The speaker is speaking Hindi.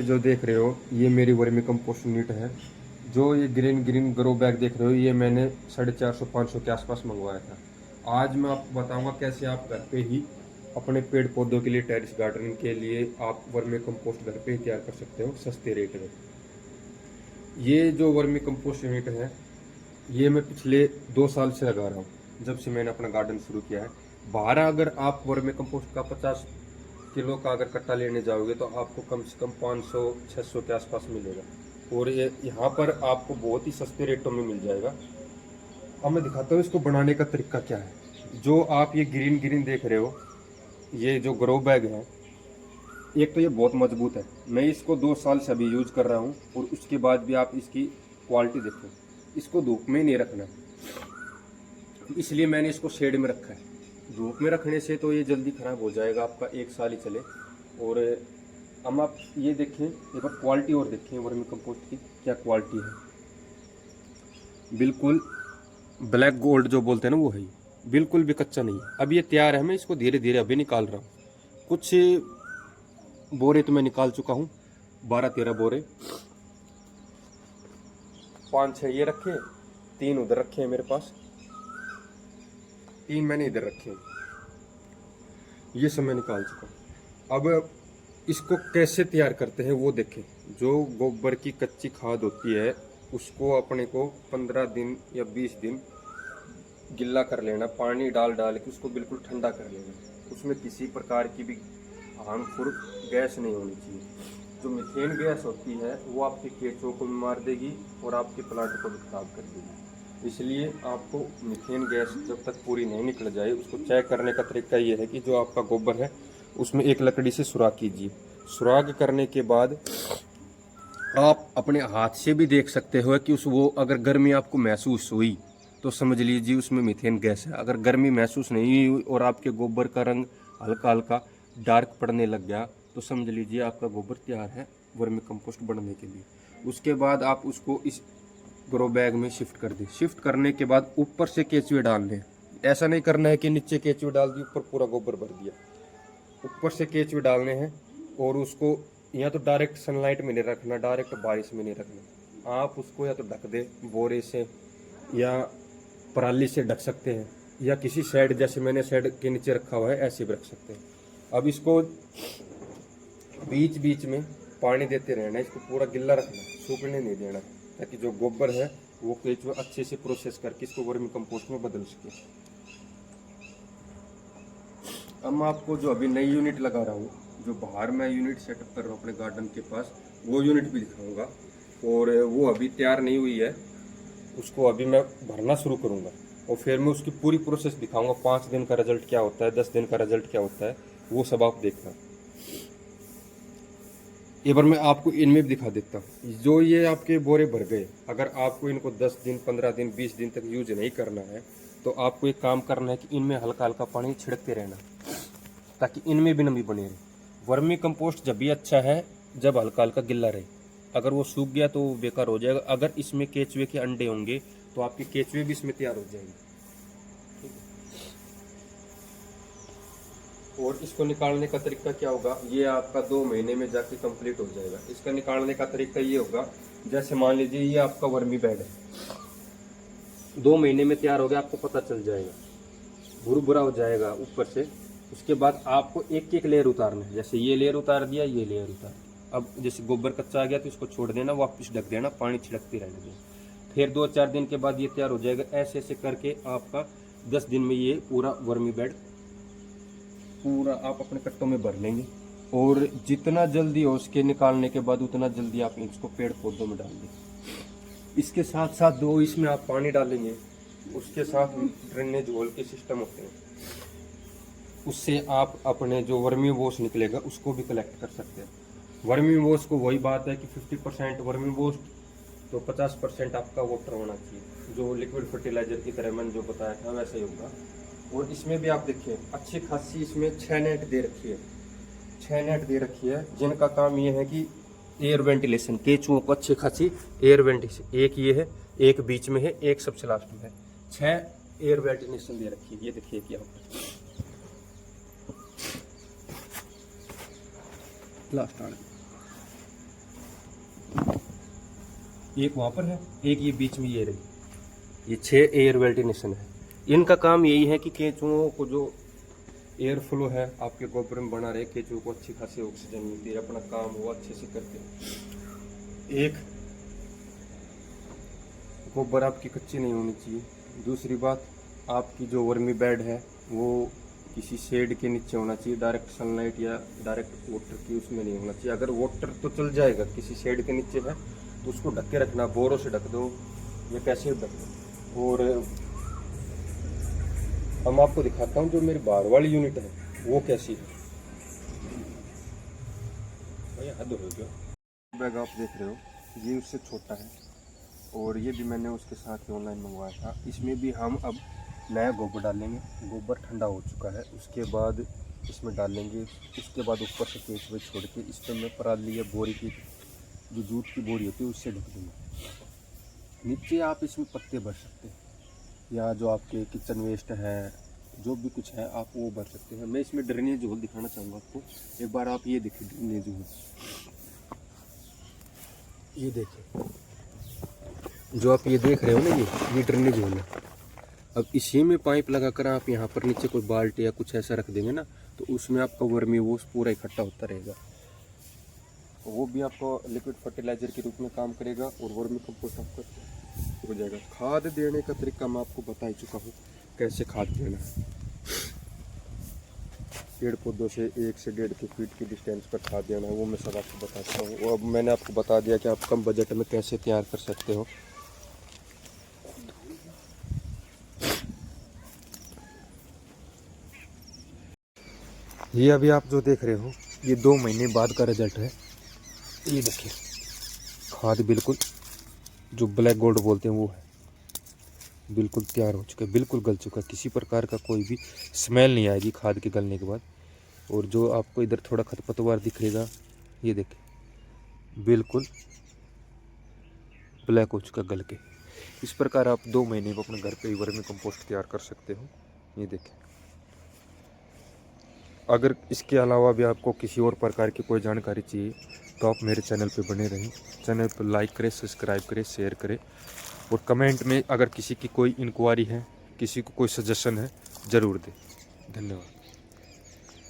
जो देख रहे हो ये मेरी वर्मी कंपोस्ट यूनिट है। जो ये ग्रीन ग्रीन ग्रो बैग देख रहे हो ये मैंने 450-500 के आसपास मंगवाया था। आज मैं आपको बताऊंगा कैसे आप घर पे ही अपने पेड़ पौधों के लिए, टेरेस गार्डनिंग के लिए आप वर्मी कंपोस्ट घर पे ही तैयार कर सकते हो सस्ते रेट में। ये जो वर्मी कंपोस्ट यूनिट है ये मैं पिछले 2 साल से लगा रहा हूँ, जब से मैंने अपना गार्डन शुरू किया है। बाहर अगर आप वर्मी कंपोस्ट का 50 किलो का अगर कट्टा लेने जाओगे तो आपको कम से कम 500-600 के आसपास मिलेगा, और ये यहाँ पर आपको बहुत ही सस्ते रेटों में मिल जाएगा। अब मैं दिखाता हूँ इसको बनाने का तरीका क्या है। जो आप ये ग्रीन ग्रीन देख रहे हो ये जो ग्रो बैग है, एक तो ये बहुत मजबूत है। मैं इसको 2 साल से अभी यूज कर रहा हूँ, और उसके बाद भी आप इसकी क्वालिटी देखो। इसको धूप में नहीं रखना, इसलिए मैंने इसको शेड में रखा है। धूप में रखने से तो ये जल्दी खराब हो जाएगा, आपका 1 साल ही चले। और हम आप ये देखें एक बार क्वालिटी और देखें वर्मी कंपोस्ट की क्या क्वालिटी है। बिल्कुल ब्लैक गोल्ड जो बोलते हैं ना वो है, बिल्कुल भी कच्चा नहीं है। अब ये तैयार है, मैं इसको धीरे धीरे अभी निकाल रहा हूँ। कुछ बोरे तो मैं निकाल चुका हूँ, 12-13 बोरे। 5-6 ये रखे, 3 उधर रखे हैं मेरे पास, 3 मैंने इधर रखे हैं। ये सब मैं निकाल चुका हूँ। अब इसको कैसे तैयार करते हैं वो देखें। जो गोबर की कच्ची खाद होती है उसको अपने को 15 दिन या 20 दिन गिल्ला कर लेना, पानी डाल डाल के उसको बिल्कुल ठंडा कर लेना। उसमें किसी प्रकार की भी हार्मफुल गैस नहीं होनी चाहिए। जो मीथेन गैस होती है वो आपके केंचुओं को भी मार देगी और आपके प्लांट को भी खराब कर देगी। इसलिए आपको मीथेन गैस जब तक पूरी नहीं निकल जाए, उसको चेक करने का तरीका ये है कि जो आपका गोबर है उसमें एक लकड़ी से सुराख कीजिए। सुराख करने के बाद आप अपने हाथ से भी देख सकते हो कि उस वो अगर गर्मी आपको महसूस हुई तो समझ लीजिए उसमें मीथेन गैस है। अगर गर्मी महसूस नहीं हुई और आपके गोबर का रंग हल्का हल्का डार्क पड़ने लग गया तो समझ लीजिए आपका गोबर तैयार है वर्मी कंपोस्ट बनने के लिए। उसके बाद आप उसको इस ग्रो बैग में शिफ्ट कर दें। शिफ्ट करने के बाद ऊपर से केचुए डाल दें। ऐसा नहीं करना है कि नीचे केचुए डाल दिए ऊपर पूरा गोबर भर दिया। ऊपर से केचुए डालने हैं, और उसको या तो डायरेक्ट सनलाइट में नहीं रखना, डायरेक्ट बारिश में नहीं रखना। आप उसको या तो ढक दे बोरे से या पराली से ढक सकते हैं, या किसी शेड जैसे मैंने शेड के नीचे रखा हुआ है ऐसे भी रख सकते हैं। अब इसको बीच बीच में पानी देते रहना, इसको पूरा गिल्ला रखना, सूखने नहीं देना, ताकि जो गोबर है वो केचुआ अच्छे से प्रोसेस करके इसको वर्मी कंपोस्ट में बदल सके। अब मैं आपको जो अभी नई यूनिट लगा रहा हूँ, जो बाहर मैं यूनिट सेटअप कर रहा हूँ अपने गार्डन के पास, वो यूनिट भी दिखाऊंगा। और वो अभी तैयार नहीं हुई है, उसको अभी मैं भरना शुरू करूँगा, और फिर मैं उसकी पूरी प्रोसेस दिखाऊंगा। 5 दिन का रिजल्ट क्या होता है, 10 दिन का रिजल्ट क्या होता है, वो सब आप देखना। एक बार मैं आपको इनमें भी दिखा देता हूँ। जो ये आपके बोरे भर गए, अगर आपको इनको 10 दिन 15 दिन 20 दिन तक यूज नहीं करना है तो आपको एक काम करना है कि इनमें हल्का हल्का पानी छिड़कते रहना, ताकि इनमें भी नमी बनी रहे। वर्मी कंपोस्ट जब भी अच्छा है जब हल्का हल्का गिल्ला रहे। अगर वो सूख गया तो वो बेकार हो जाएगा। अगर इसमें केचुए के अंडे होंगे तो आपके केचुए भी इसमें तैयार हो जाएंगे। और इसको निकालने का तरीका क्या होगा, ये आपका 2 महीने में जाके कंप्लीट हो जाएगा। इसका निकालने का तरीका ये होगा, जैसे मान लीजिए ये आपका वर्मी बैग है, 2 महीने में तैयार हो गया, आपको पता चल जाएगा, भुरभुरा हो जाएगा ऊपर से। उसके बाद आपको एक एक लेयर उतारना है। जैसे ये लेयर उतार दिया, ये लेयर उतार दिया। अब जैसे गोबर कच्चा आ गया तो इसको छोड़ देना, वापस ढक देना, पानी छिड़कते रहने देना। फिर 2-4 दिन के बाद ये तैयार हो जाएगा। ऐसे ऐसे करके आपका 10 दिन में ये पूरा वर्मी बेड पूरा आप अपने कट्टों में भर लेंगे। और जितना जल्दी हो उसके निकालने के बाद उतना जल्दी आप इसको पेड़ पौधों में डाल दें। इसके साथ साथ 2 इसमें आप पानी डालेंगे, उसके साथ ड्रेनेज होल के सिस्टम होते हैं, उससे आप अपने जो वर्मी वॉश निकलेगा उसको भी कलेक्ट कर सकते हैं। वर्मी वॉश को वही बात है कि 50% वर्मी वॉश तो 50% आपका वाटर होना चाहिए। जो लिक्विड फर्टिलाइजर की तरह मैंने जो बताया था वैसे ही होगा। और इसमें भी आप देखिए अच्छी खासी इसमें 6 नेट दे रखी है, 6 नेट दे रखी है, जिनका काम ये है कि एयर वेंटिलेशन, केचुओं को अच्छी खासी एयर वेंटिलेशन। एक ये है, एक बीच में है, एक सबसे लास्ट में है। 6 एयर वेंटिलेशन दे रखी है। ये देखिए क्या लास्ट एक वहाँ पर है, एक ये बीच में ये रही। ये 6 एयर वेंटिलेशन है। इनका काम यही है कि केंचुओं को जो एयर फ्लो है आपके गोबर में बना रहे, केंचुओं को अच्छी खासी ऑक्सीजन मिलती है, अपना काम वो अच्छे से करते हैं। एक, गोबर आपकी कच्ची नहीं होनी चाहिए। दूसरी बात, आपकी जो वर्मी बेड है वो किसी शेड के नीचे होना चाहिए, डायरेक्ट सनलाइट या डायरेक्ट वाटर की उसमें नहीं होना चाहिए। अगर वाटर तो चल जाएगा, किसी शेड के नीचे है तो उसको ढक के रखना, बोरों से ढक दो या कैसे ढक दो। और अब मैं आपको दिखाता हूँ जो मेरी बाहर वाली यूनिट है वो कैसी है। भैया हद हो गया। बैग आप देख रहे हो ये उससे छोटा है, और ये भी मैंने उसके साथ ही ऑनलाइन मंगवाया था। इसमें भी हम अब नया गोबर डालेंगे। गोबर ठंडा हो चुका है, उसके बाद इसमें डालेंगे। उसके बाद ऊपर से केचुए छोड़ के इस पर मैं पराली या बोरी की जो जूट की बोरी होती है उससे ढक दूँगा। नीचे आप इसमें पत्ते भर सकते हैं, या जो आपके किचन वेस्ट है जो भी कुछ है आप वो भर सकते हैं। मैं इसमें ड्रेनेज होल दिखाना चाहूँगा आपको। एक बार आप ये देखिए ड्रेनेज होल, ये देखिए जो आप ये देख रहे हो ना, ये ड्रेनेज होल है। अब इसी में पाइप लगाकर आप यहाँ पर नीचे कोई बाल्टी या कुछ ऐसा रख देंगे ना, तो उसमें आपका वर्मी वो पूरा इकट्ठा होता रहेगा। वो भी आपको लिक्विड फर्टिलाइजर के रूप में काम करेगा और वर्मी कंपोस्ट आपका हो जाएगा। खाद देने का तरीका मैं आपको बता ही चुका हूँ कैसे खाद देना है। पेड़ पौधों से 1 से 1.5 फीट की डिस्टेंस पर खाद देना है, वो मैं सब आपको बताता हूँ। अब मैंने आपको बता दिया कि आप कम बजट में कैसे तैयार कर सकते हो। ये अभी आप जो देख रहे हो ये 2 महीने बाद का रिजल्ट है। ये देखिए खाद बिल्कुल जो ब्लैक गोल्ड बोलते हैं वो है, बिल्कुल तैयार हो चुका है, बिल्कुल गल चुका है। किसी प्रकार का कोई भी स्मेल नहीं आएगी खाद के गलने के बाद। और जो आपको इधर थोड़ा खरपतवार दिखेगा, ये देखिए बिल्कुल ब्लैक हो चुका गल के। इस प्रकार आप 2 महीने को अपने घर पे ही वर्मी कंपोस्ट तैयार कर सकते हो। ये देखिए। अगर इसके अलावा भी आपको किसी और प्रकार की कोई जानकारी चाहिए तो आप मेरे चैनल पे बने रहें। चैनल पर लाइक करें, सब्सक्राइब करें, शेयर करें, और कमेंट में अगर किसी की कोई इंक्वायरी है, किसी को कोई सजेशन है, ज़रूर दें। धन्यवाद।